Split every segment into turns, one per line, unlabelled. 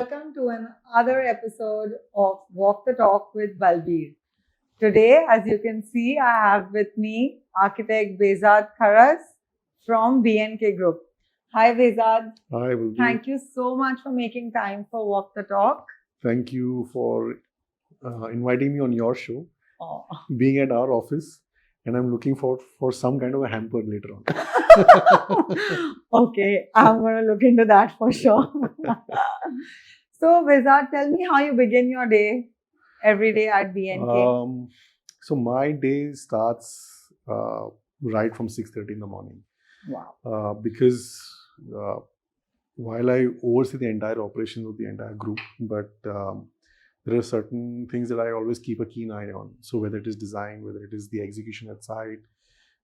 welcome to another episode of Walk the Talk with Bulbeer. Today, as you can see, I have with me architect Behzad Kharas from BNK Group. Hi Behzad.
Hi, Bulbeer.
Thank you so much for making time for Walk the Talk.
Thank you for inviting me on your show,
Oh.
being at our office, and I'm looking forward for some kind of a hamper later on.
Okay, I'm going to look into that for sure. So, Behzad, tell me how you begin your day every day at BNK.
So my day starts right from 6:30 in the morning.
Wow.
Because while I oversee the entire operations of the entire group, but there are certain things that I always keep a keen eye on. So whether it is design, whether it is the execution at site,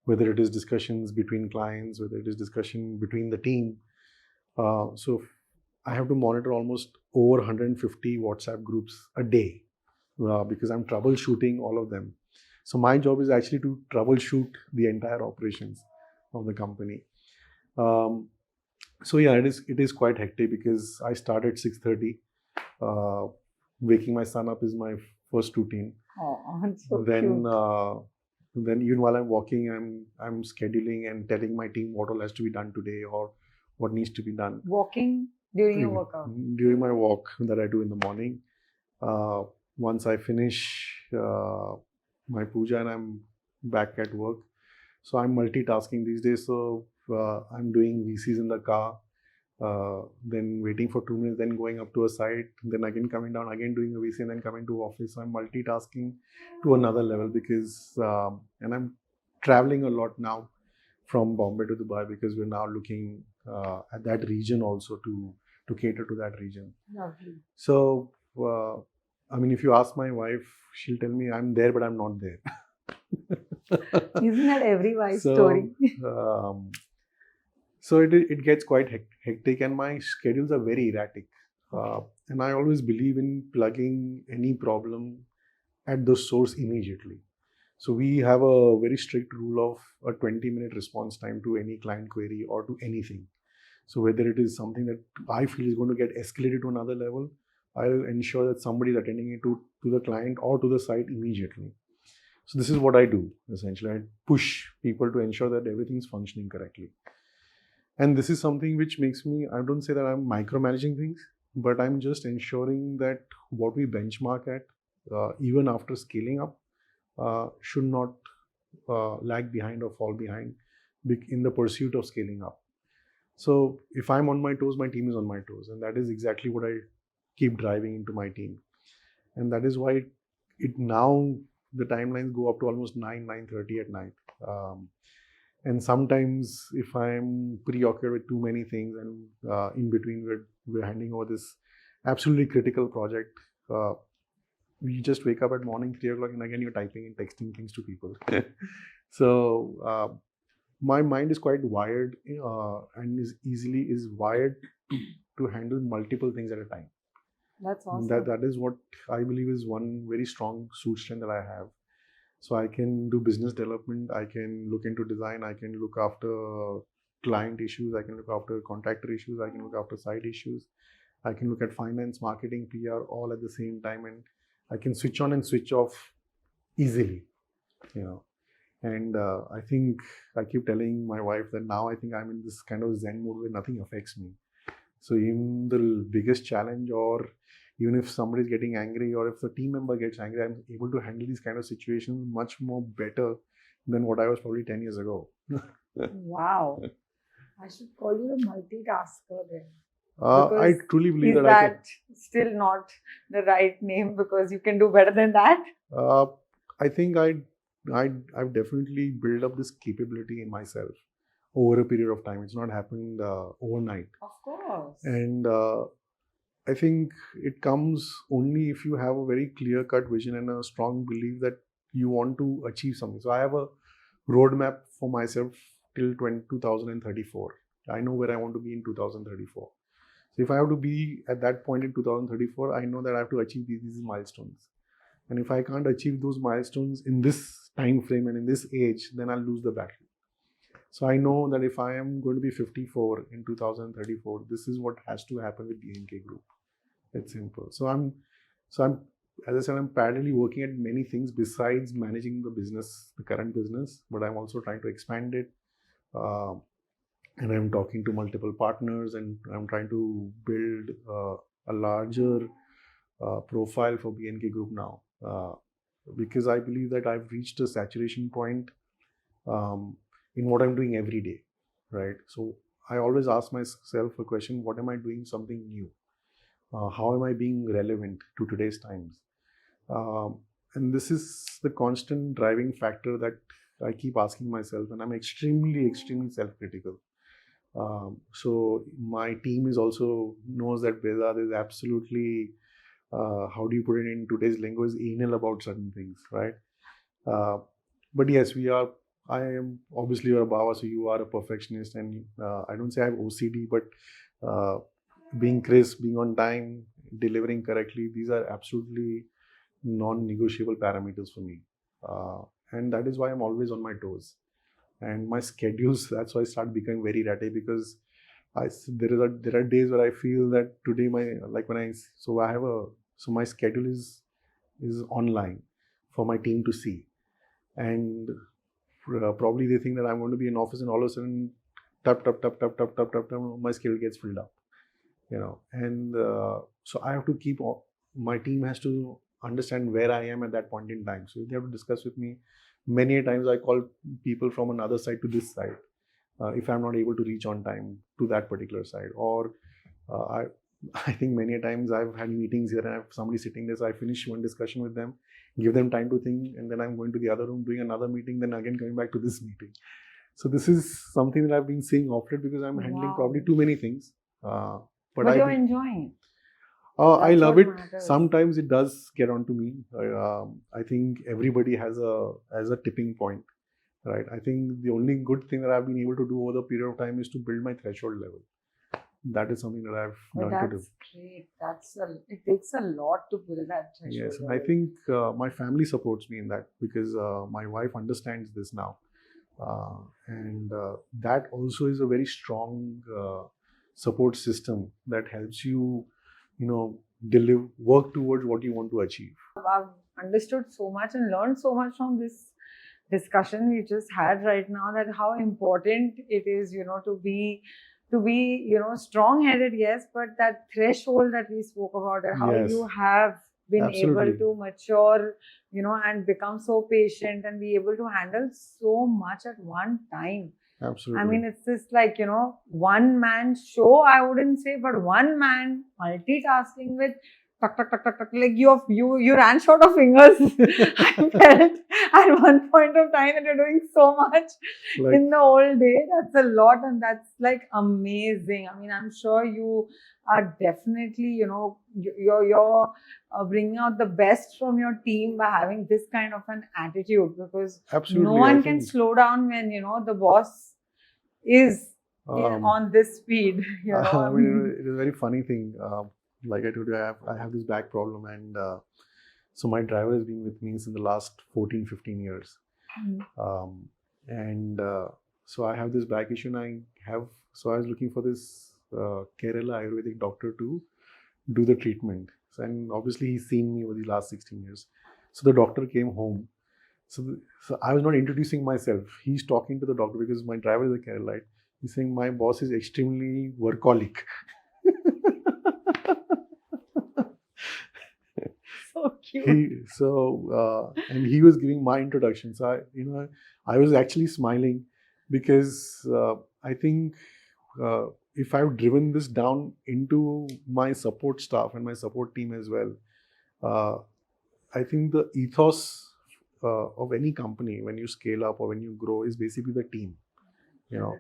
whether it is discussions between clients, whether it is discussion between the team. So I have to monitor almost over 150 WhatsApp groups a day because I'm troubleshooting all of them. So my job is actually to troubleshoot the entire operations of the company. So yeah, it is quite hectic because I start at 6:30. Waking my son up is my first routine.
Oh, it's so
Then
cute.
then even while I'm walking, I'm scheduling and telling my team what all has to be done today or what needs to be done.
Walking during your workout?
During my walk that I do in the morning. Once I finish my puja and I'm back at work. So I'm multitasking these days. So I'm doing VCs in the car, then waiting for 2 minutes, then going up to a site, then again coming down, again doing a VC, and then coming to office. So I'm multitasking to another level because, and I'm traveling a lot now from Bombay to Dubai because we're now looking at that region also to cater to that region.
Lovely.
So, I mean, if you ask my wife, she'll tell me I'm there, but I'm not there.
Isn't that every wife's story?
So it gets quite hectic, and my schedules are very erratic. And I always believe in plugging any problem at the source immediately. So we have a very strict rule of a 20-minute response time to any client query or to anything. So whether it is something that I feel is going to get escalated to another level, I'll ensure that somebody is attending it to the client or to the site immediately. So this is what I do, essentially. I push people to ensure that everything is functioning correctly. And this is something which makes me, I don't say that I'm micromanaging things, but I'm just ensuring that what we benchmark at, even after scaling up, should not lag behind or fall behind in the pursuit of scaling up. So if I'm on my toes, my team is on my toes. And that is exactly what I keep driving into my team. And that is why it now, the timelines go up to almost 9:30 at night. And sometimes if I'm preoccupied with too many things and in between we're handing over this absolutely critical project, we just wake up at morning 3 o'clock and again you're typing and texting things to people. So my mind is quite wired and is wired to handle multiple things at a time.
That's awesome.
That is what I believe is one very strong strength that I have. So I can do business development, I can look into design, I can look after client issues, I can look after contractor issues, I can look after site issues, I can look at finance, marketing, PR all at the same time, and I can switch on and switch off easily, you know. And I think I keep telling my wife that now I think I'm in this kind of Zen mode where nothing affects me. So even the biggest challenge, or even if somebody is getting angry, or if the team member gets angry, I'm able to handle these kind of situations much more better than what I was probably 10 years ago.
Wow. I should call you a multitasker then.
I truly believe
that I can. Still not the right name because you can do better than that?
I think I've definitely built up this capability in myself over a period of time. It's not happened overnight.
Of course.
And I think it comes only if you have a very clear-cut vision and a strong belief that you want to achieve something. So I have a roadmap for myself till 2034. I know where I want to be in 2034. So if I have to be at that point in 2034, I know that I have to achieve these milestones. And if I can't achieve those milestones in this time frame and in this age, then I'll lose the battle. So I know that if I am going to be 54 in 2034, this is what has to happen with BNK Group. It's simple. So I'm as I said, I'm parallelly working at many things besides managing the business, the current business, but I'm also trying to expand it. Uh, and I'm talking to multiple partners, and I'm trying to build a larger profile for BNK Group now, because I believe that I've reached a saturation point um, in what I'm doing every day, right? So I always ask myself a question: what am I doing something new? How am I being relevant to today's times? Um, and this is the constant driving factor that I keep asking myself, and I'm extremely self-critical. So my team is also knows that Behzad is absolutely, how do you put it in today's lingo, is anal about certain things, right? Uh, but yes, we are. I am obviously you're a Baba, so you are a perfectionist, and I don't say I have OCD, but uh, being crisp, being on time, delivering correctly, these are absolutely non-negotiable parameters for me, uh, and that is why I'm always on my toes. And my schedules, that's why I start becoming very erratic, because there are days where I feel that today my like when I so I have a so my schedule is online for my team to see, and probably they think that I'm going to be in office, and all of a sudden tap, my schedule gets filled up, and so I have to my team has to understand where I am at that point in time, so they have to discuss with me. Many a times I call people from another side to this side, if I'm not able to reach on time to that particular side, or I I think many a times I've had meetings here and I have somebody sitting there, so I finish one discussion with them, give them time to think, and then I'm going to the other room doing another meeting, then again coming back to this meeting. So this is something that I've been seeing often because I'm handling probably
Wow.
too many things. Uh, but
But you're enjoying.
I
That's
love
what
it.
matters.
Sometimes it does get onto me. I think everybody has a tipping point, right? I think the only good thing that I've been able to do over the period of time is to build my threshold level. That is something that I've
But
learned to do.
that's great. It takes a lot to build that threshold
Yes, and I
level.
think my family supports me in that, because my wife understands this now, and that also is a very strong support system that helps you, deliver work towards what you want to achieve.
I've understood so much and learned so much from this discussion we just had right now, that how important it is, to be strong headed, yes, but that threshold that we spoke about, that how
Yes,
you have been able
absolutely,
to mature, and become so patient and be able to handle so much at one time. I
absolutely.
mean, it's just like, one man show, I wouldn't say, but one man multitasking with tuck, tuck, tuck, tuck, tuck, like you ran short of fingers. I felt at one point of time that you're doing so much
Like,
in the whole day. That's a lot, and that's like amazing. I mean, I'm sure you are definitely, you're bringing out the best from your team by having this kind of an attitude, because no
absolutely, I
one can
think
slow down when the boss is
um,
on this speed.
I mean, it is a very funny thing. Like I told you, I have this back problem, and so my driver has been with me since the last 14, 15 years. Um, and so I have this back issue, and so I was looking for this Kerala Ayurvedic doctor to do the treatment. And obviously, he's seen me over the last 16 years. So the doctor came home. So I was not introducing myself. He's talking to the doctor because my driver is a Keralite. He's saying my boss is extremely workaholic.
So cute.
And he was giving my introduction. So I was actually smiling, because I think if I've driven this down into my support staff and my support team as well, uh, I think the ethos of any company when you scale up or when you grow is basically the team, you know.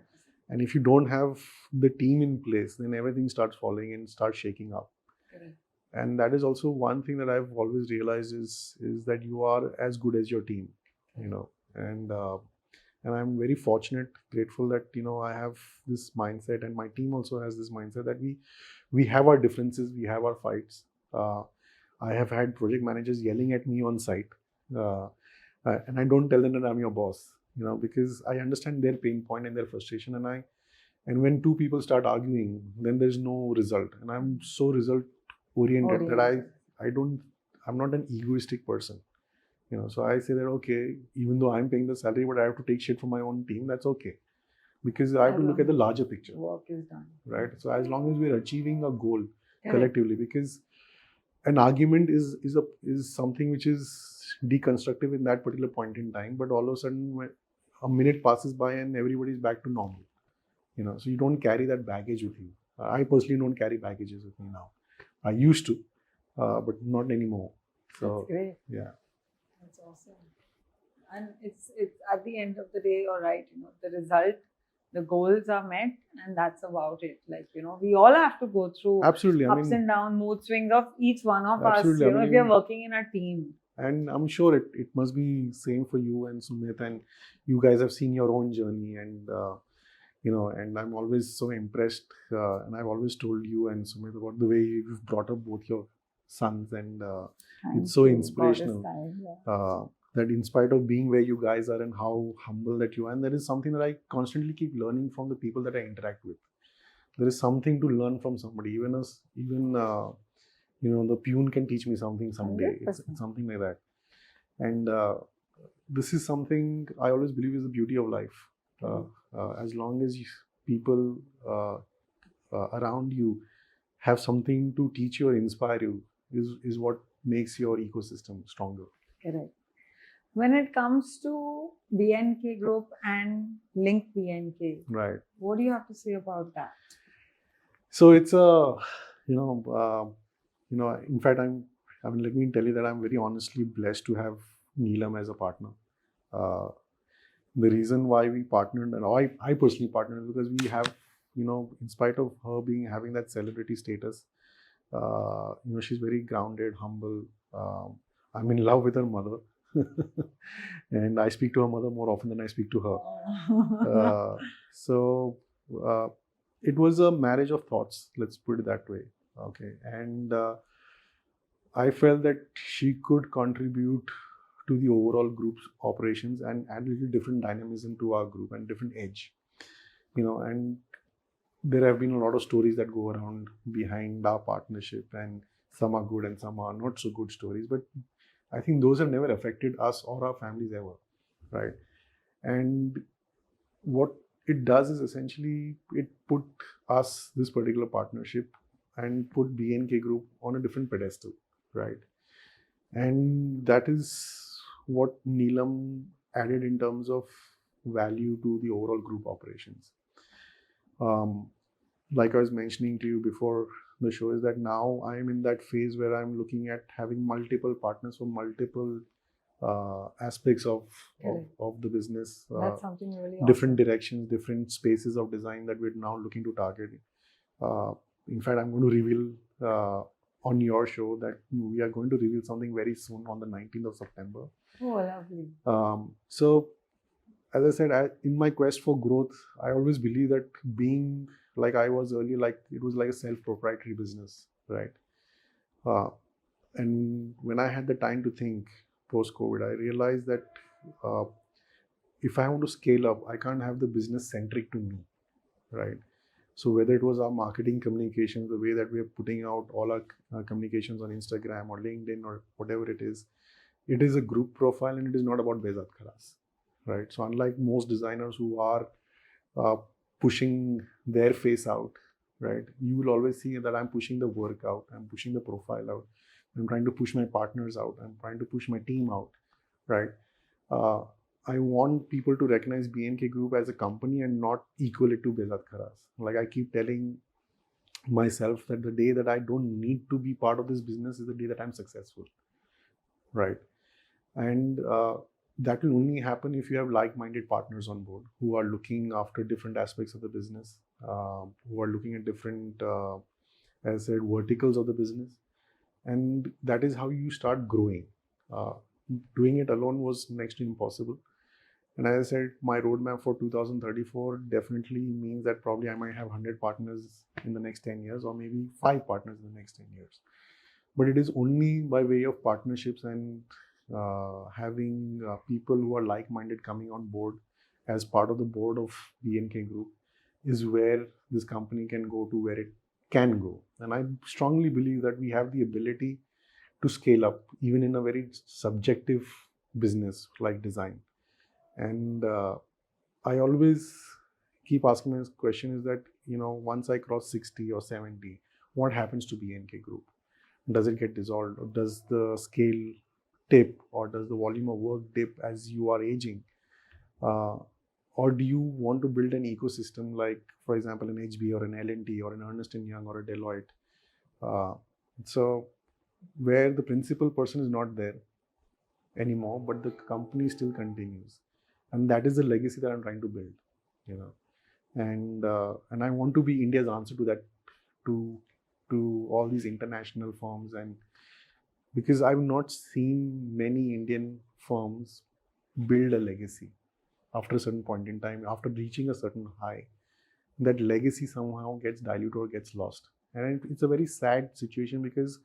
And if you don't have the team in place, then everything starts falling and starts shaking up.
Correct.
And that is also one thing that I've always realized is that you are as good as your team, you know. And I'm very fortunate, grateful that I have this mindset, and my team also has this mindset that we have our differences, we have our fights. I have had project managers yelling at me on site, uh, and I don't tell them that I'm your boss, because I understand their pain point and their frustration, and when two people start arguing, then there's no result, and I'm so result oriented. That
Oriented.
I'm not an egoistic person. So I say that, okay, even though I'm paying the salary, but I have to take shit from my own team, that's okay. Because I have to look at the larger picture.
Work is done.
Right? So as long as we're achieving a goal
Correct.
collectively, because an argument is something which is deconstructive in that particular point in time, but all of a sudden when a minute passes by and everybody's back to normal. So you don't carry that baggage with you. I personally don't carry baggages with me now. I used to, but not anymore. So
That's great.
yeah.
That's awesome. And it's at the end of the day, you're right, the result, the goals are met, and that's about it. Like, we all have to go through
Absolutely.
ups and downs, mood swings of each one of us,
Absolutely.
if we are working in a team.
And I'm sure it must be same for you and Sumit, and you guys have seen your own journey, and and I'm always so impressed, and I've always told you and Sumit about the way you've brought up both your sons, and it's so inspirational. That in spite of being where you guys are and how humble that you are, and that is something that I constantly keep learning from the people that I interact with. There is something to learn from somebody, even the peon can teach me something someday. It's something like that. And this is something I always believe is the beauty of life. As long as people around you have something to teach you or inspire you, is what makes your ecosystem stronger.
Correct. When it comes to BNK Group and Link BNK,
right?
What do you have to say about that?
So it's a, in fact, let me tell you that I'm very honestly blessed to have Neelam as a partner. The reason why we partnered, and I personally partnered, is because we have, in spite of her having that celebrity status, she's very grounded, humble. I'm in love with her mother. And I speak to her mother more often than I speak to her. So it was a marriage of thoughts, let's put it that way. Okay. And I felt that she could contribute to the overall group's operations and add a little different dynamism to our group and different edge. And there have been a lot of stories that go around behind our partnership, and some are good and some are not so good stories, but I think those have never affected us or our families ever, right? And what it does is essentially it put us, this particular partnership, and put BNK Group on a different pedestal, right? And that is what Neelam added in terms of value to the overall group operations. Like I was mentioning to you before the show, is that now I'm in that phase where I'm looking at having multiple partners for multiple aspects of the business.
That's something really
different directions, different spaces of design that we're now looking to target. In fact, I'm going to reveal on your show that we are going to reveal something very soon on the 19th of September.
Oh, lovely.
So, as I said, in my quest for growth, I always believe that being like I was earlier, like it was like a self-proprietary business, right? And when I had the time to think post-COVID, I realized that if I want to scale up, I can't have the business centric to me, right? So whether it was our marketing communications, the way that we are putting out all our communications on Instagram or LinkedIn or whatever it is a group profile, and it is not about Behzad Kharas, right? So unlike most designers who are pushing their face out, right? You will always see that I'm pushing the work out, I'm pushing the profile out, I'm trying to push my partners out, I'm trying to push my team out, right? I want people to recognize BNK Group as a company and not equal it to Behzad Kharas. Like I keep telling myself that the day that I don't need to be part of this business is the day that I'm successful, right? And that will only happen if you have like-minded partners on board who are looking after different aspects of the business, who are looking at different, as I said, verticals of the business. And that is how you start growing. Doing it alone was next to impossible. And as I said, my roadmap for 2034 definitely means that probably I might have 100 partners in the next 10 years, or maybe 5 partners in the next 10 years. But it is only by way of partnerships and having people who are like-minded coming on board as part of the board of BNK Group is where this company can go to where it can go. And I strongly believe that we have the ability to scale up even in a very subjective business like design. And I always keep asking this question is that, once I cross 60 or 70, what happens to BNK Group? Does it get dissolved? Or does the scale dip? Or does the volume of work dip as you are aging? Or do you want to build an ecosystem like, for example, an HB or an L&T or an Ernst & Young or a Deloitte? So where the principal person is not there anymore, but the company still continues. And that is the legacy that I'm trying to build, and I want to be India's answer to that, to all these international firms. And because I've not seen many Indian firms build a legacy after a certain point in time, after reaching a certain high, that legacy somehow gets diluted or gets lost. And it's a very sad situation because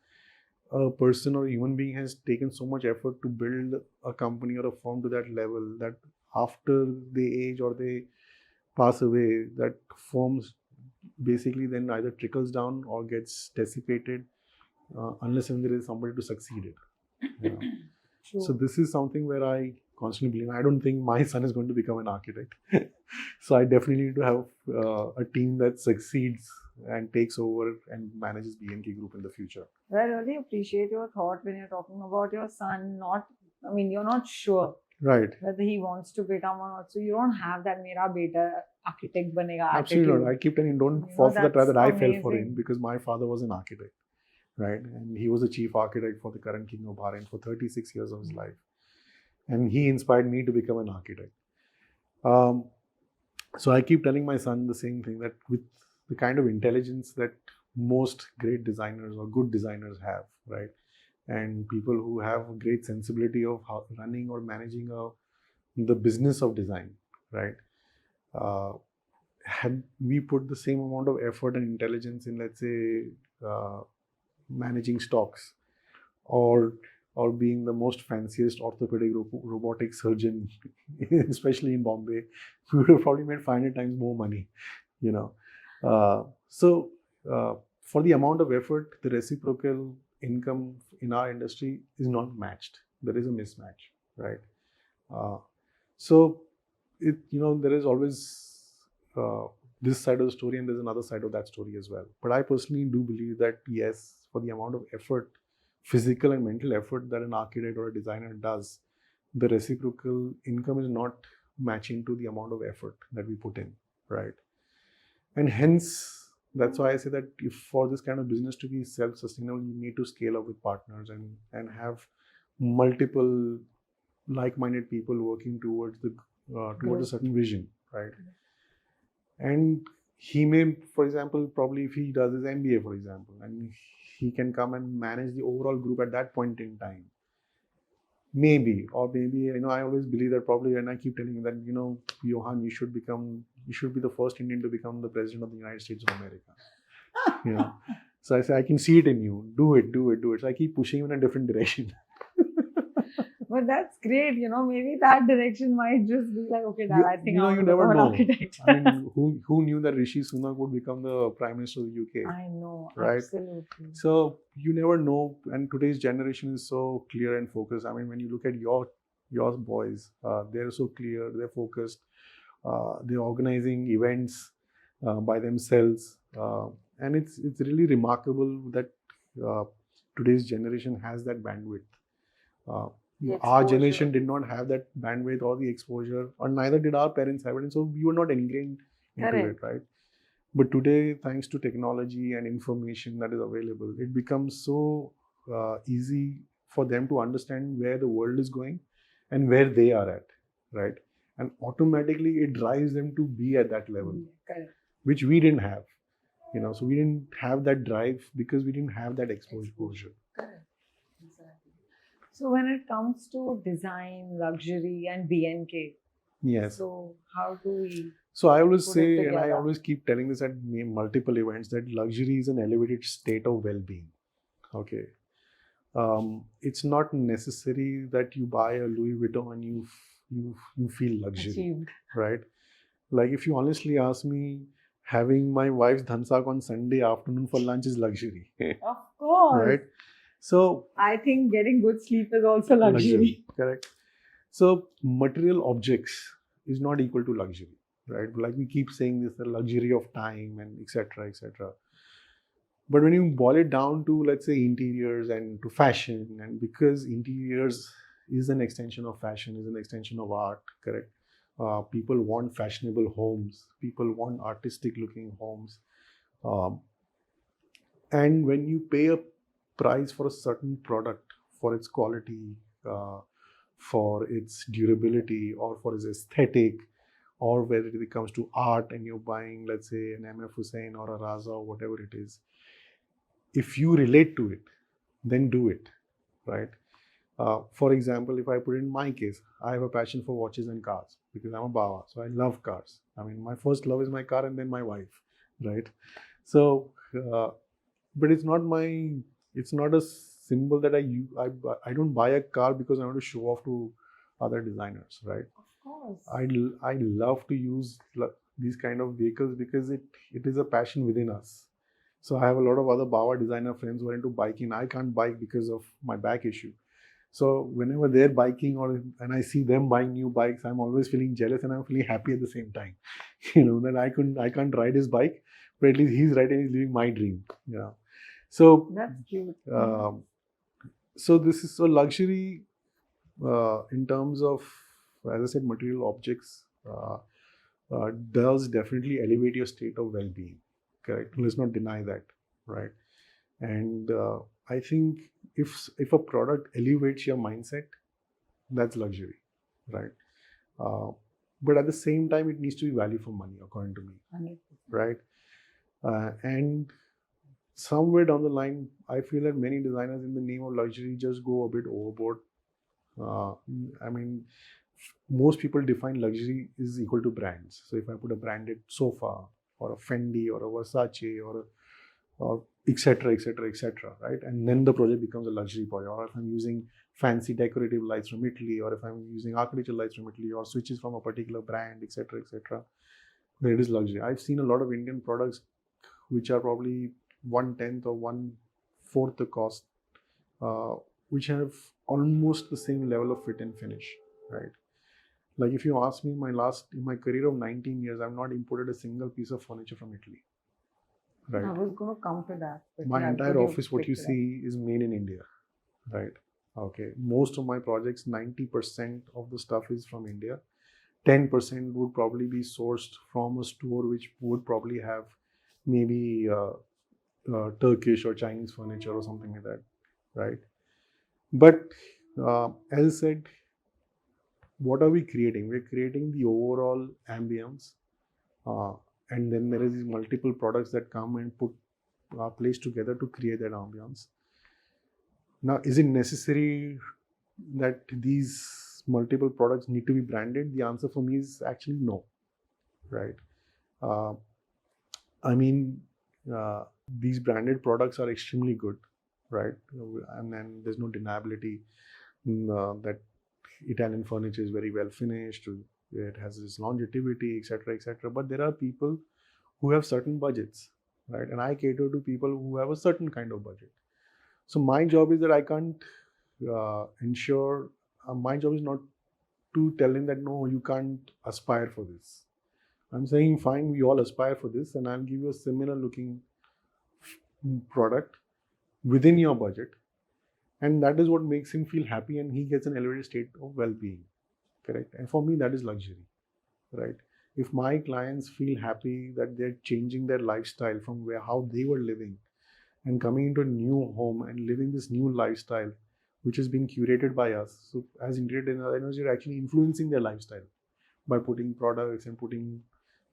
a person or a human being has taken so much effort to build a company or a firm to that level that after they age or they pass away, that firms basically then either trickles down or gets dissipated unless and there is somebody to succeed it. So this is something where I constantly believe. I don't think my son is going to become an architect. So I definitely need to have a team that succeeds and takes over and manages BNK Group in the future.
I really appreciate your thought when you're talking about your son. You're not sure.
Right.
Whether he wants to become or not. So you don't have that mera beta architect banega.
Absolutely not. I keep telling him, don't fall for the trap that I fell for him, because my father was an architect, right? And he was the chief architect for the current king of Bahrain for 36 years of his life. And he inspired me to become an architect. So I keep telling my son the same thing, that with the kind of intelligence that most great designers or good designers have, right? And people who have a great sensibility of how running or managing the business of design, right? Had we put the same amount of effort and intelligence in, let's say, managing stocks or being the most fanciest orthopedic robotic surgeon, especially in Bombay, we would have probably made 500 times more money, So for the amount of effort, the reciprocal income in our industry is not matched. There is a mismatch, right? So there is always this side of the story and there's another side of that story as well. But I personally do believe that yes, for the amount of effort, physical and mental effort that an architect or a designer does, the reciprocal income is not matching to the amount of effort that we put in, right? And hence, that's why I say that if for this kind of business to be self-sustainable, you need to scale up with partners and have multiple like-minded people working towards a certain vision, right? And he may, for example, probably if he does his MBA, for example, and he can come and manage the overall group at that point in time. Maybe, I always believe that probably, and I keep telling him that, Johan, you should be the first Indian to become the president of the United States of America. So I say, I can see it in you. Do it. So I keep pushing him in a different direction.
But that's great, maybe that direction might just be like, okay, Dad, I think
you never know.
Architect.
I mean, who knew that Rishi Sunak would become the Prime Minister of the UK?
I know,
right?
Absolutely.
So you never know, and today's generation is so clear and focused. I mean, when you look at your boys, they're so clear, they're focused, they're organizing events by themselves, and it's really remarkable that today's generation has that bandwidth. Our generation did not have that bandwidth or the exposure, or neither did our parents have it, and so we were not ingrained into it, right? But today, thanks to technology and information that is available, it becomes so easy for them to understand where the world is going and where they are at, right? And automatically it drives them to be at that level, which we didn't have, so we didn't have that drive because we didn't have that exposure.
So when it comes to design, luxury and BNK,
yes.
So how do we?
So I always say, and I always keep telling this at multiple events, that luxury is an elevated state of well-being. Okay, it's not necessary that you buy a Louis Vuitton and you feel luxury, right? Like if you honestly ask me, having my wife's dhansak on Sunday afternoon for lunch is luxury.
Of course.
Right? So
I think getting good sleep is also luxury.
Correct. So material objects is not equal to luxury, right? Like we keep saying this, the luxury of time and etc. etc. But when you boil it down to, let's say, interiors and to fashion, and because interiors is an extension of fashion, is an extension of art, correct? People want fashionable homes. People want artistic-looking homes. Um, and when you pay a price for a certain product, for its quality, for its durability, or for its aesthetic, or whether it comes to art and you're buying, let's say, an MF Hussain or a Raza or whatever it is, if you relate to it, then do it, right? For example, if I put in my case, I have a passion for watches and cars because I'm a Bawa, so I love cars. I mean, my first love is my car and then my wife, right? So, but it's not a symbol that I don't buy a car because I want to show off to other designers, right?
Of course.
I love to use these kind of vehicles because it is a passion within us. So I have a lot of other Bawa designer friends who are into biking. I can't bike because of my back issue. So whenever they're biking and I see them buying new bikes, I'm always feeling jealous and I'm feeling happy at the same time. That I can't ride his bike, but at least he's riding, he's living my dream. Yeah. So
that's cute.
So this is so luxury in terms of, as I said, material objects does definitely elevate your state of well-being. Correct. Let's not deny that, right? And I think if a product elevates your mindset, that's luxury, right? But at the same time, it needs to be value for money, according to me,
100%.
right? And somewhere down the line, I feel that many designers, in the name of luxury, just go a bit overboard. I mean, most people define luxury is equal to brands. So if I put a branded sofa or a Fendi or a Versace or etc., etc., etc., right? And then the project becomes a luxury project. Or if I'm using fancy decorative lights from Italy, or if I'm using architectural lights from Italy, or switches from a particular brand, etc., etc., it is luxury. I've seen a lot of Indian products which are probably 1/10 or 1/4 the cost, which have almost the same level of fit and finish, right? Like if you ask me, in my career of 19 years, I've not imported a single piece of furniture from Italy. Right.
I was going to come to that.
My entire office, what you see, is made in India, right? Okay. Most of my projects, 90% of the stuff is from India. 10% would probably be sourced from a store which would probably have maybe Turkish or Chinese furniture or something like that, right? But as I said, what are we creating? We're creating the overall ambience. And then there is these multiple products that come and put placed together to create that ambience. Now, is it necessary that these multiple products need to be branded? The answer for me is actually no, right? I mean, these branded products are extremely good, right? And then there's no deniability that Italian furniture is very well finished. It has this longevity, etc., etc. But there are people who have certain budgets, right? And I cater to people who have a certain kind of budget. So my job is that I can't ensure. My job is not to tell him that no, you can't aspire for this. I'm saying fine, we all aspire for this, and I'll give you a similar looking product within your budget, and that is what makes him feel happy, and he gets an elevated state of well-being. Correct. And for me, that is luxury, right? If my clients feel happy that they're changing their lifestyle from how they were living and coming into a new home and living this new lifestyle, which is being curated by us. So as integrated designers, you're actually influencing their lifestyle by putting products and putting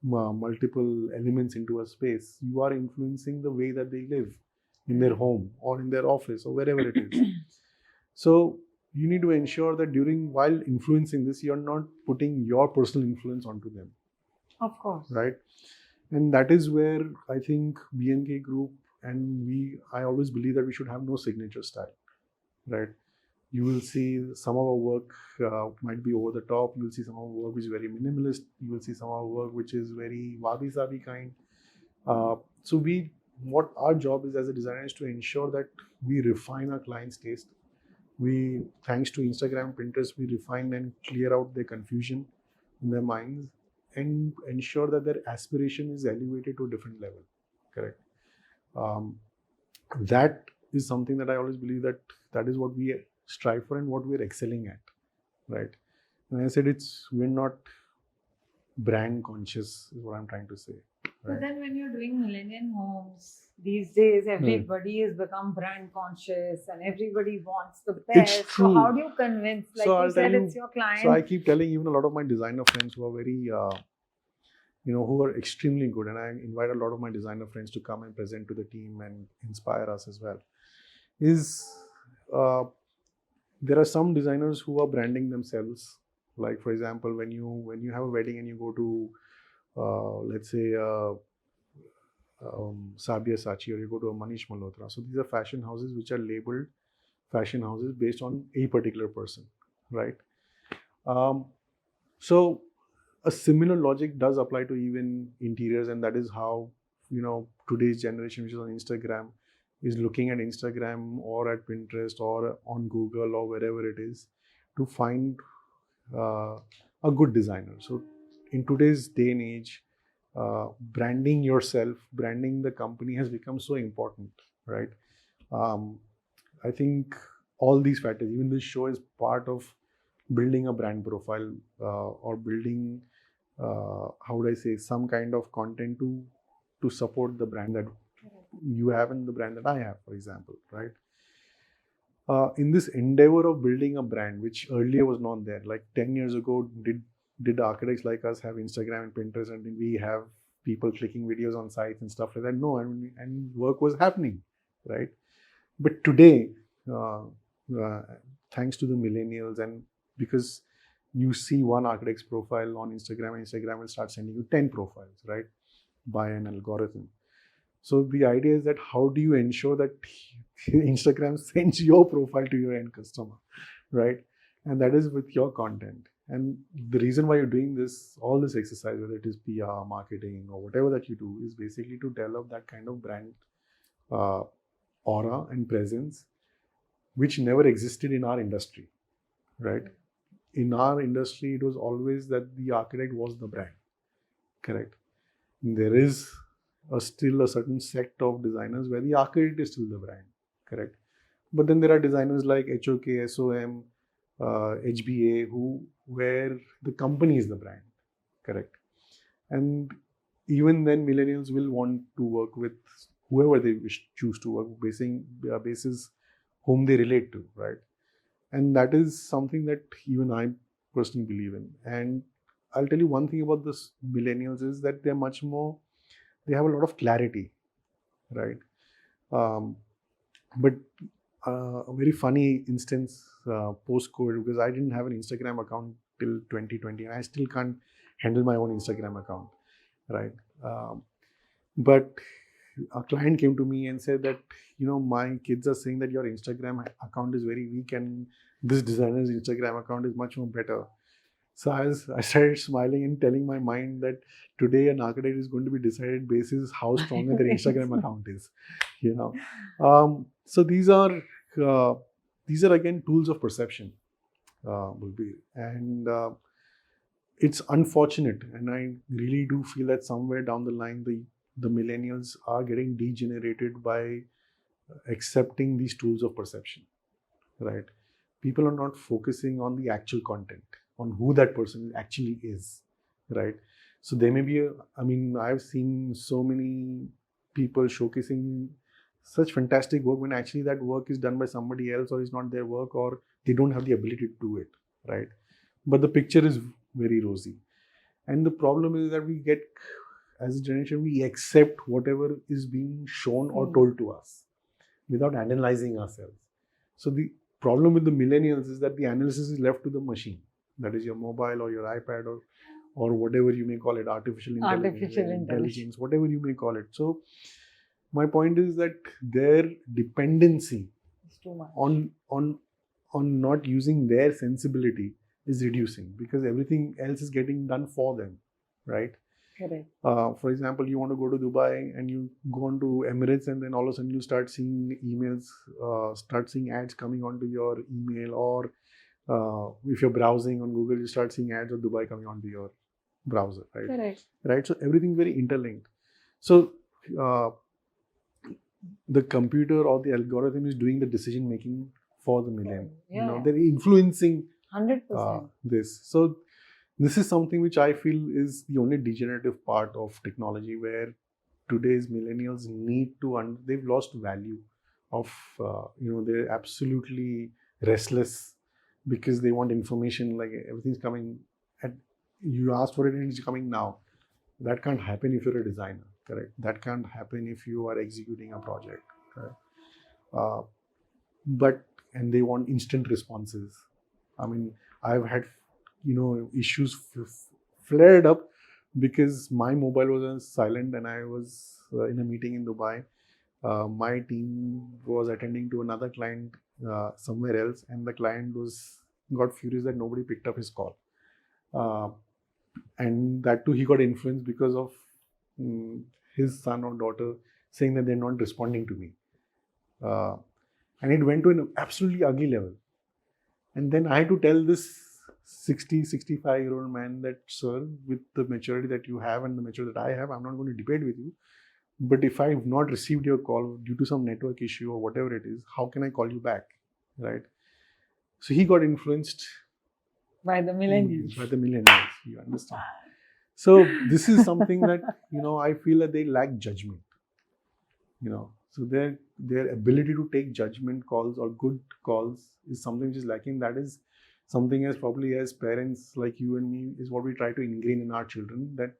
multiple elements into a space. You are influencing the way that they live in their home or in their office or wherever it is. So you need to ensure that while influencing this, you're not putting your personal influence onto them.
Of course.
Right. And that is where I think BNK Group and I always believe that we should have no signature style. Right. You will see some of our work might be over the top. You will see some of our work which is very minimalist. You will see some of our work which is very wabi-sabi kind. So what our job is as a designer is to ensure that we refine our client's taste. We, thanks to Instagram, Pinterest, we refine and clear out their confusion in their minds and ensure that their aspiration is elevated to a different level. Correct. Um, that is something that I always believe that is what we strive for and what we're excelling at, right? And I said we're not brand conscious is what I'm trying to say.
But
Right?
then when you're doing millennium homes, these days everybody has become brand conscious and everybody wants the best.
It's true.
So how do you convince? Like
So
you
I'll
said,
tell you,
it's your client.
So I keep telling even a lot of my designer friends who are very, who are extremely good, and I invite a lot of my designer friends to come and present to the team and inspire us as well. There are some designers who are branding themselves. Like for example, when you have a wedding and you go to, let's say, Sabia Sachi, or you go to a Manish Malhotra. So these are fashion houses which are labeled fashion houses based on a particular person, right? Um, so a similar logic does apply to even interiors, and that is how today's generation, which is on Instagram, is looking at Instagram or at Pinterest or on Google or wherever it is to find uh, a good designer. So in today's day and age, branding yourself, branding the company has become so important, right? um, I think all these factors, even this show, is part of building a brand profile, or building, how would I say, some kind of content to support the brand that you have and the brand that I have, for example, right? In this endeavor of building a brand, which earlier was not there, like 10 years ago, did architects like us have Instagram and Pinterest, and did we have people clicking videos on sites and stuff like that? No, and work was happening, right? But today, uh, uh, thanks to the millennials, and because you see one architect's profile on Instagram, and Instagram will start sending you 10 profiles, right, by an algorithm. So the idea is that how do you ensure that Instagram sends your profile to your end customer, right? And that is with your content. And the reason why you're doing this, all this exercise, whether it is PR, marketing, or whatever that you do, is basically to develop that kind of brand uh, aura and presence, which never existed in our industry, right? In our industry, it was always that the architect was the brand, correct? There is still a certain sect of designers where the architect is still the brand, correct? But then there are designers like HOK, SOM, HBA, where the company is the brand, correct? And even then, millennials will want to work with whoever they choose to work, basis whom they relate to, right? And that is something that even I personally believe in. And I'll tell you one thing about this millennials is that they're much more, they have a lot of clarity, right? Um, but a very funny instance, post-COVID, because I didn't have an Instagram account till 2020, and I still can't handle my own Instagram account, right? But a client came to me and said that, my kids are saying that your Instagram account is very weak and this designer's Instagram account is much more better. So I started smiling and telling my mind that today an architect is going to be decided basis how stronger their Instagram account is, So these are again tools of perception, Bulbeer. And it's unfortunate, and I really do feel that somewhere down the line, the millennials are getting degenerated by accepting these tools of perception, right? People are not focusing on the actual content, on who that person actually is, right? So there may be I've seen so many people showcasing such fantastic work when actually that work is done by somebody else, or is not their work, or they don't have the ability to do it, right? But the picture is very rosy. And the problem is that we get, as a generation, we accept whatever is being shown or told to us without analyzing ourselves. So the problem with the millennials is that the analysis is left to the machine. That is your mobile or your iPad, or whatever you may call it, artificial intelligence, whatever you may call it. So my point is that their dependency on not using their sensibility is reducing, because everything else is getting done for them, right?
Correct.
For example, you want to go to Dubai and you go on to Emirates, and then all of a sudden you start seeing emails, start seeing ads coming onto your email, or if you're browsing on Google, you start seeing ads of Dubai coming onto your browser, right?
Correct.
Right. So everything's very interlinked. So the computer or the algorithm is doing the decision making for the million.
Yeah.
They're influencing
100%.
this. So this is something which I feel is the only degenerative part of technology, where today's millennials need to they've lost value of they're absolutely restless because they want information, like everything's coming at you ask for it and it's coming now. That can't happen if you're a designer, correct? That can't happen if you are executing a project, correct? And they want instant responses. I mean, I've had issues flared up because my mobile was on silent and I was in a meeting in Dubai. My team was attending to another client somewhere else, and the client got furious that nobody picked up his call. And that too, he got influenced because of his son or daughter saying that they're not responding to me. And it went to an absolutely ugly level. And then I had to tell this 65-year-old man that, sir, with the maturity that you have and the maturity that I have, I'm not going to debate with you. But if I have not received your call due to some network issue or whatever it is, how can I call you back, right? So he got influenced
by the millennials.
You understand? So this is something that, I feel that they lack judgment. So their ability to take judgment calls or good calls is something which is lacking. That is something as parents like you and me is what we try to ingrain in our children, that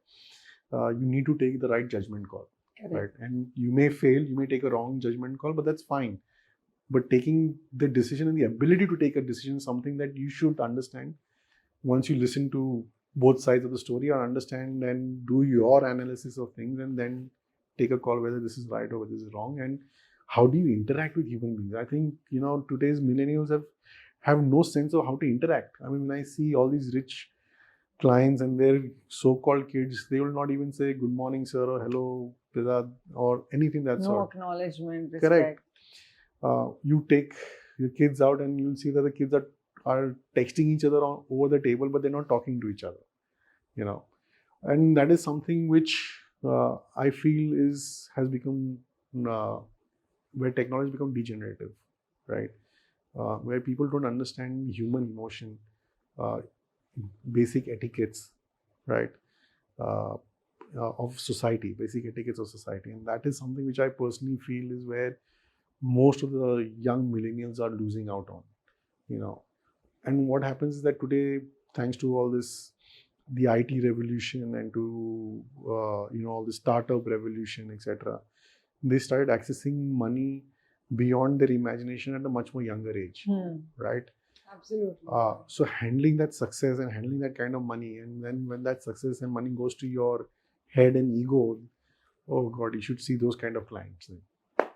you need to take the right judgment call. Correct. Right? And you may fail, you may take a wrong judgment call, but that's fine. But taking the decision and the ability to take a decision is something that you should understand once you listen to both sides of the story, or understand and do your analysis of things, and then take a call whether this is right or whether this is wrong. And how do you interact with human beings? I think, today's millennials have no sense of how to interact. I mean, when I see all these rich clients and their so-called kids, they will not even say good morning, sir, or hello, Behzad, or anything that sort.
No acknowledgement, respect.
Correct. You take your kids out and you'll see that the kids are texting each other over the table, but they're not talking to each other, and that is something which I feel has become where technology has become degenerative, right? Where people don't understand human emotion, basic etiquettes, right? Of society, basic etiquettes of society. And that is something which I personally feel is where most of the young millennials are losing out on, And what happens is that today, thanks to all this, the IT revolution and to, all the startup revolution, etc., they started accessing money beyond their imagination at a much more younger age, right?
Absolutely.
So handling that success and handling that kind of money, and then when that success and money goes to your head and ego, oh God, you should see those kind of clients.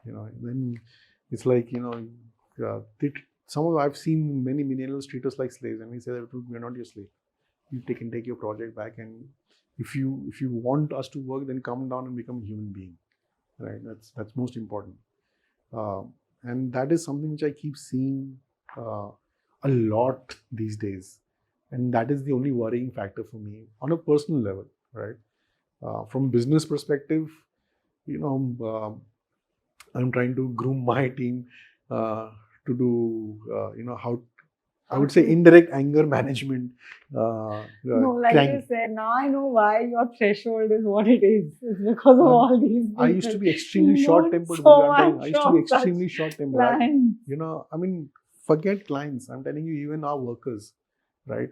Then it's like, I've seen many millennials treat us like slaves, and we say that we're not your slave. You can take your project back, and if you want us to work, then come down and become a human being, right? That's most important, and that is something which I keep seeing a lot these days, and that is the only worrying factor for me on a personal level, right? From business perspective, I'm trying to groom my team to do, how I would say indirect anger management.
No, like you said, now I know why your threshold is what it is. It's because of all these things.
I used to be extremely short-tempered. I used to be extremely short-tempered. I mean, forget clients. I'm telling you, even our workers, right?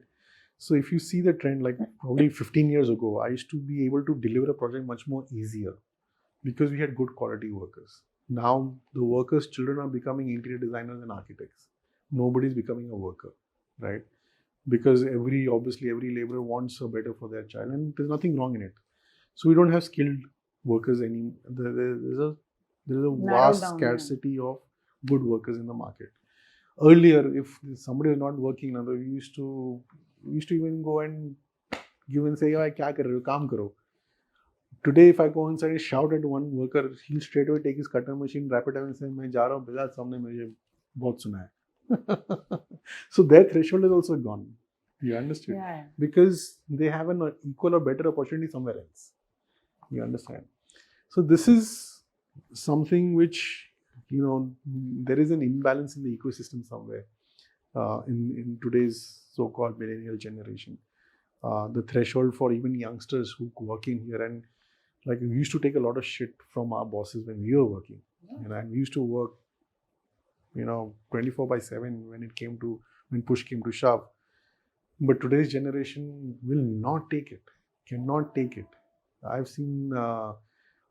So if you see the trend, like probably 15 years ago, I used to be able to deliver a project much more easier because we had good quality workers. Now the workers' children are becoming interior designers and architects. Nobody's becoming a worker, right? Because every laborer wants a better for their child, and there's nothing wrong in it. So we don't have skilled workers anymore. There's a vast scarcity of good workers in the market. Earlier, if somebody was not working, we used to even go and give and say, "Kya kar rahe ho? Kaam karo." Today, if I go inside and shout at one worker, he'll straight away take his cutter machine, wrap it up and say, "मैं जा रहा हूँ, बेजाद सामने मुझे बहुत सुना है." So their threshold is also gone. You understood?
Yeah.
Because they have an equal or better opportunity somewhere else. You understand? So this is something which, there is an imbalance in the ecosystem somewhere in today's so-called millennial generation. The threshold for even youngsters who work in here, and like we used to take a lot of shit from our bosses when we were working, and we used to work 24/7 when push came to shove. But today's generation will not take it, cannot take it. I've seen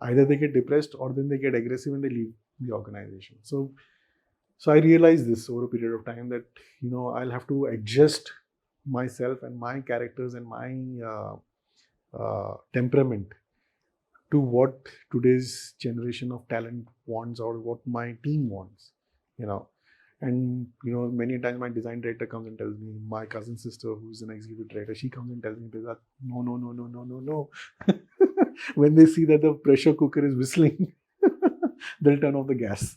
either they get depressed or then they get aggressive and they leave the organization. So I realized this over a period of time that I'll have to adjust myself and my characters and my temperament to what today's generation of talent wants or what my team wants. And many times my design director comes and tells me, my cousin sister who's an executive director, she comes and tells me, Behzad, no. When they see that the pressure cooker is whistling, they'll turn off the gas.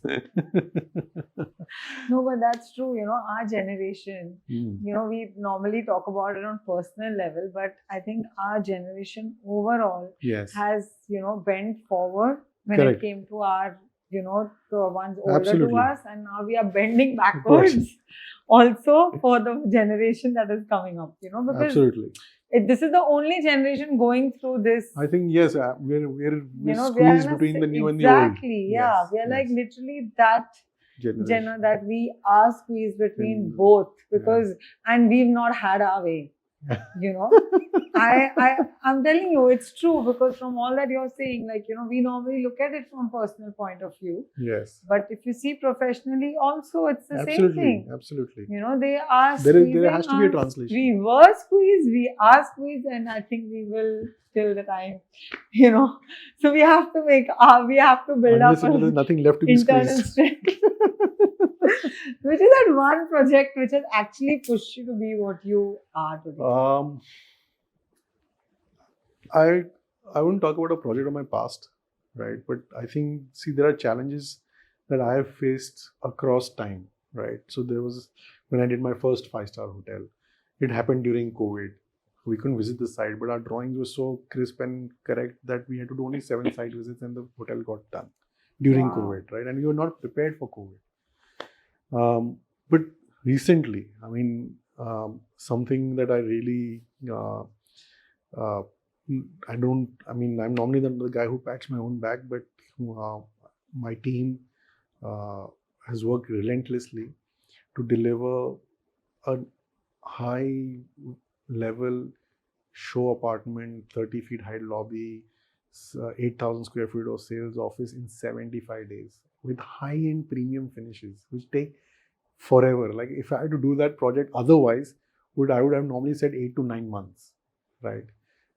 No, but that's true. Our generation, we normally talk about it on personal level, but I think our generation overall has, bent forward when it came to our, the ones older to us, and now we are bending backwards also for the generation that is coming up, because this is the only generation going through this.
I think, yes, we're squeezed between the new and the old.
Exactly, yeah. We are like literally that generation that we are squeezed between both, because, and we've not had our way. I'm telling you, it's true, because from all that you're saying, we normally look at it from personal point of view.
Yes.
But if you see professionally also, it's the same thing.
Absolutely.
They are squeezing.
There has to be a translation.
We were squeezed, we are squeezed, and I think we will till the time, So we have to build up
there's nothing left to be
internal
squeezed.
strength. Which is that one project which has actually pushed you to be what you are today?
I wouldn't talk about a project of my past, right? But I think, there are challenges that I have faced across time, right? So there was, when I did my first 5-star hotel, it happened during COVID. We couldn't visit the site, but our drawings were so crisp and correct that we had to do only 7 site visits and the hotel got done during COVID, right? And we were not prepared for COVID. But recently, something that I really, I'm normally the guy who packs my own bag, but my team has worked relentlessly to deliver a high level show apartment, 30 feet high lobby, 8,000 square feet of sales office in 75 days with high-end premium finishes, which take forever. Like if I had to do that project otherwise, I would have normally said 8 to 9 months, right?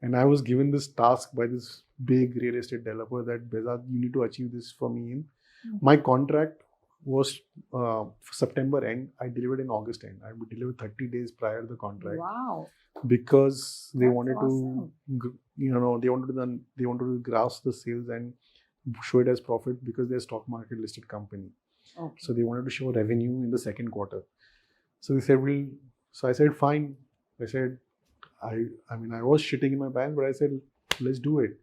And I was given this task by this big real estate developer that, Behzad, you need to achieve this for me. My contract was September end. I delivered in August end. I would deliver 30 days prior to the contract.
Wow.
Because they
That's
wanted
awesome.
they wanted to grasp the sales and show it as profit, because they're a stock market listed company.
Okay.
So they wanted to show revenue in the second quarter. So they said, so I said, fine. I said, I was shitting in my pants, but I said, let's do it.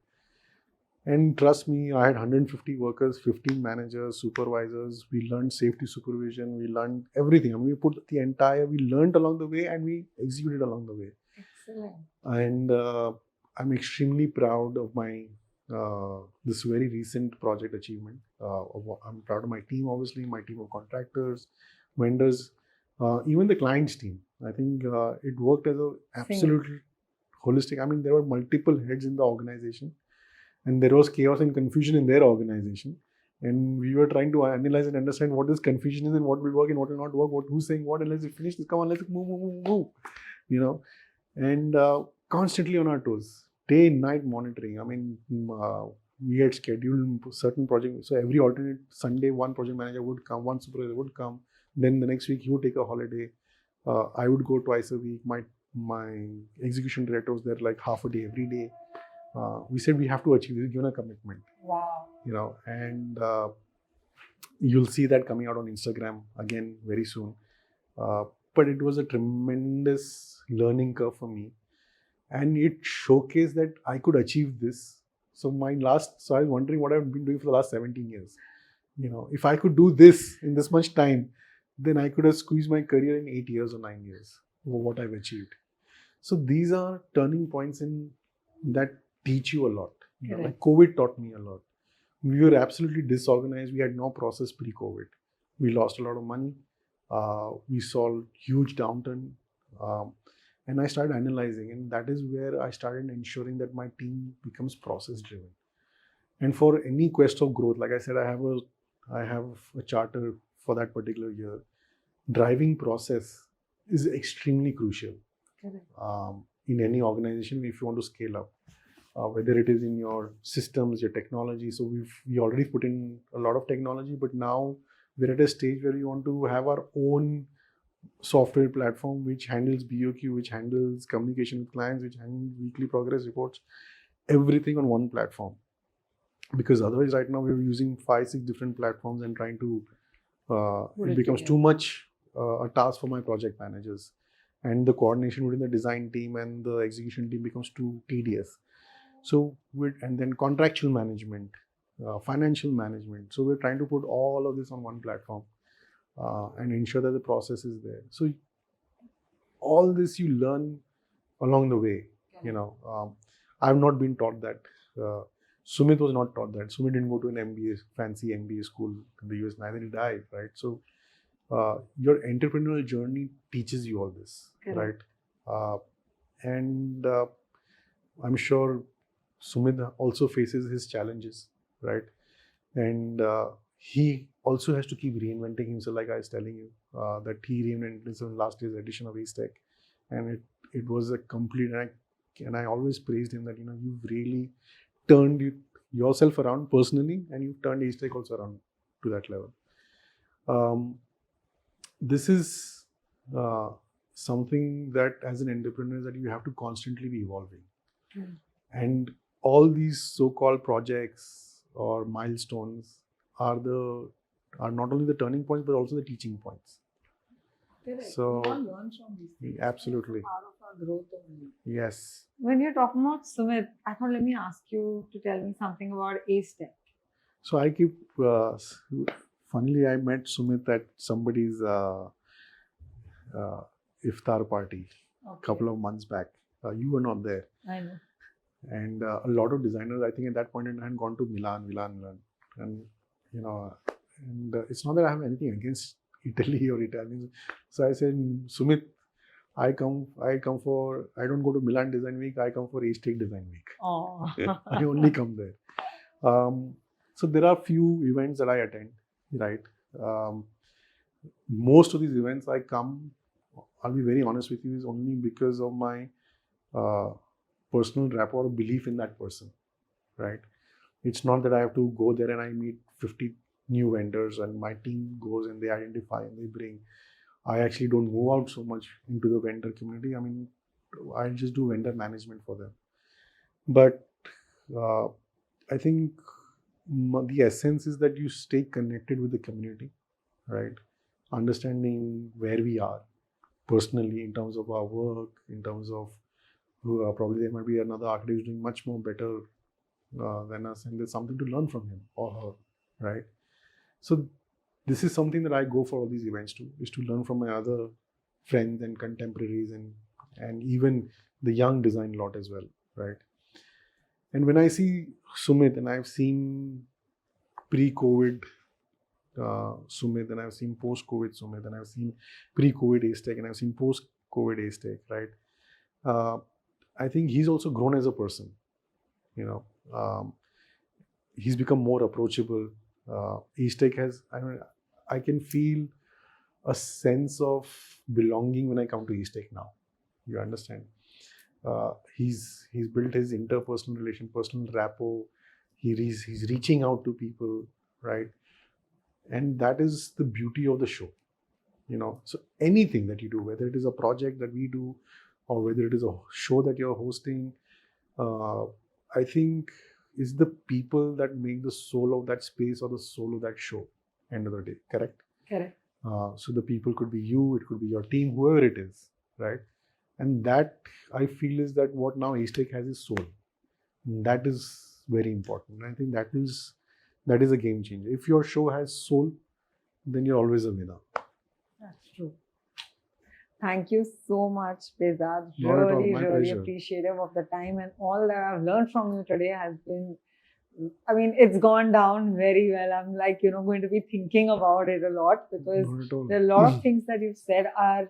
And trust me, I had 150 workers, 15 managers, supervisors. We learned safety supervision. We learned everything. We learned along the way and we executed along the way.
Excellent.
And I'm extremely proud of my this very recent project achievement. I'm proud of my team, obviously, my team of contractors, vendors, even the client's team. I think it worked as an absolutely holistic. There were multiple heads in the organization, and there was chaos and confusion in their organization. And we were trying to analyze and understand what this confusion is and what will work and what will not work, who's saying what, and let's finish this, come on, let's move. And constantly on our toes, day and night monitoring. We had scheduled certain projects. So every alternate Sunday, one project manager would come, one supervisor would come. Then the next week, he would take a holiday. I would go twice a week. My execution director was there like half a day every day. We said we have to achieve this, given a commitment.
Wow.
And you'll see that coming out on Instagram again very soon. But it was a tremendous learning curve for me, and it showcased that I could achieve this. So I was wondering what I've been doing for the last 17 years. If I could do this in this much time, then I could have squeezed my career in 8 years or 9 years for what I've achieved. So these are turning points in that teach you a lot. Like COVID taught me a lot. We were absolutely disorganized. We had no process pre-COVID. We lost a lot of money. We saw huge downturn. And I started analyzing, and that is where I started ensuring that my team becomes process driven. And for any quest of growth, like I said, I have a charter for that particular year. Driving process is extremely crucial in any organization if you want to scale up. Whether it is in your systems, your technology. So we already put in a lot of technology, but now we're at a stage where we want to have our own software platform which handles BOQ, which handles communication with clients, which handles weekly progress reports, everything on one platform. Because otherwise, right now we're using 5-6 different platforms and trying to, it becomes too much a task for my project managers. And the coordination within the design team and the execution team becomes too tedious. So and then contractual management, financial management. So we're trying to put all of this on one platform and ensure that the process is there. So all this you learn along the way. I've not been taught that. Sumit was not taught that. Sumit didn't go to an MBA, fancy MBA school in the US, neither did I, right? So your entrepreneurial journey teaches you all this, right? And I'm sure Sumit also faces his challenges, right? And he also has to keep reinventing himself, like I was telling you, that he reinvented himself in last year's edition of Acetech. And it was a complete, and I always praised him that, you've really turned yourself around personally, and you've turned Acetech also around to that level. This is something that as an entrepreneur that you have to constantly be evolving. And all these so-called projects or milestones are not only the turning points but also the teaching points. So
we all learn from these things.
Absolutely.
It's part of our growth only.
Yes.
When you're talking about Sumit, I thought let me ask you to tell me something about Acetech.
So I keep funnily I met Sumit at somebody's iftar party a couple of months back. You were not there.
I know.
And a lot of designers, I think at that point in time, had gone to Milan. And, and it's not that I have anything against Italy or Italians. So I said, Sumit, I don't go to Milan Design Week, I come for Acetech Design Week.
Oh.
I only come there. So there are few events that I attend, right? Most of these events I come, I'll be very honest with you, is only because of my personal rapport or belief in that person, right? It's not that I have to go there and I meet 50 new vendors and my team goes and they identify and they bring. I actually don't move out so much into the vendor community. I mean, I just do vendor management for them. But I think the essence is that you stay connected with the community, right? Understanding where we are personally in terms of our work, in terms of probably there might be another architect who's doing much more better than us, and there's something to learn from him or her, right? So this is something that I go for all these events too, is to learn from my other friends and contemporaries and even the young design lot as well, right? And when I see Sumit, and I've seen pre-COVID Sumit, and I've seen post-COVID Sumit, and I've seen pre-COVID Acetech, and I've seen post-COVID Acetech, right? I think he's also grown as a person. He's become more approachable. Acetech has, I can feel a sense of belonging when I come to Acetech now. You understand? He's built his interpersonal relation, personal rapport. He's reaching out to people, right? And that is the beauty of the show. So anything that you do, whether it is a project that we do, or whether it is a show that you're hosting, I think it's the people that make the soul of that space or the soul of that show. End of the day, correct?
Correct.
So the people could be you, it could be your team, whoever it is, right? And that I feel is that what now Aztec has is soul. That is very important. I think that is a game changer. If your show has soul, then you're always a winner.
That's true. Thank you so much, Behzad.
Not at all.
Really,
My
really
pleasure.
appreciative of the time, and all that I've learned from you today has been, I mean, it's gone down very well. I'm like, going to be thinking about it a lot, because
Not at all.
there are a lot of things that you've said are,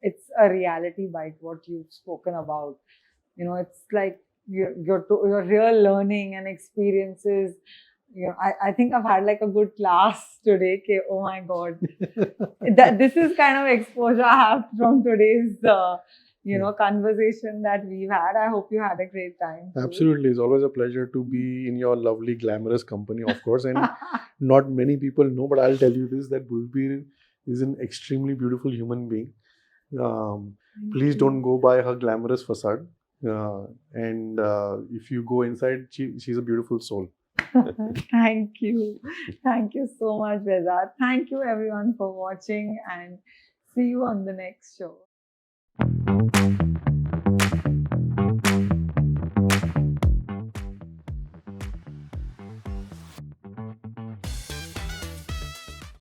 it's a reality bite, what you've spoken about. It's like your real learning and experiences. I think I've had like a good class today. Okay, oh my God. This is kind of exposure I have from today's, conversation that we've had. I hope you had a great time too.
Absolutely. It's always a pleasure to be in your lovely, glamorous company, of course. And not many people know, but I'll tell you this, that Bulbeer is an extremely beautiful human being. Please don't go by her glamorous facade. And if you go inside, she's a beautiful soul.
Thank you. Thank you so much, Behzad. Thank you everyone for watching, and see you on the next show.